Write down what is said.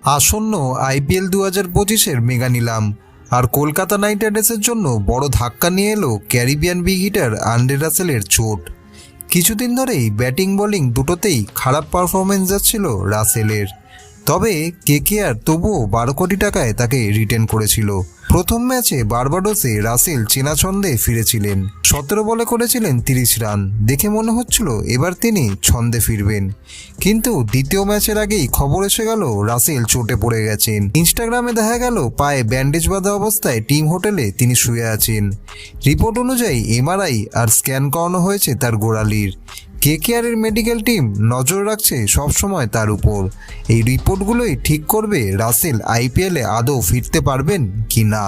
আসন্ন IPL 2025-এর mega নিলাম আর Kolkata night রাইডার্সের জন্য বড় ধাক্কা নিয়ে এলো ক্যারিবিয়ান বিগ হিটার আন্দ্রে রাসেলের চোট। কিছুদিন ধরেই ব্যাটিং বোলিং দুটোতেই খারাপ পারফরমেন্স যাচ্ছিল রাসেলের। তবে কেকেআর তবুও 12 কোটি টাকায় তাকে রিটেন করেছিল। প্রথম ম্যাচে বার্বাডোসে রাসেল চেনা ছন্দে ফিরেছিলেন, 17 বলে করেছিলেন 30 রান। দেখে মনে হচ্ছিল এবার তিনি ছন্দে ফিরবেন, কিন্তু দ্বিতীয় ম্যাচের আগেই খবর এসে গেল রাসেল চোটে পড়ে গেছেন। ইনস্টাগ্রামে দেখা গেল পায়ে ব্যান্ডেজ বাঁধা অবস্থায় টিম হোটেলে তিনি শুয়ে আছেন। রিপোর্ট অনুযায়ী এমআরআই আর স্ক্যান করানো হয়েছে তার গোড়ালির। কেকেআরের মেডিকেল টিম নজর রাখছে সবসময় তার উপর। এই রিপোর্টগুলোই ঠিক করবে রাসেল আইপিএলে আদৌ ফিরতে পারবেন কি না।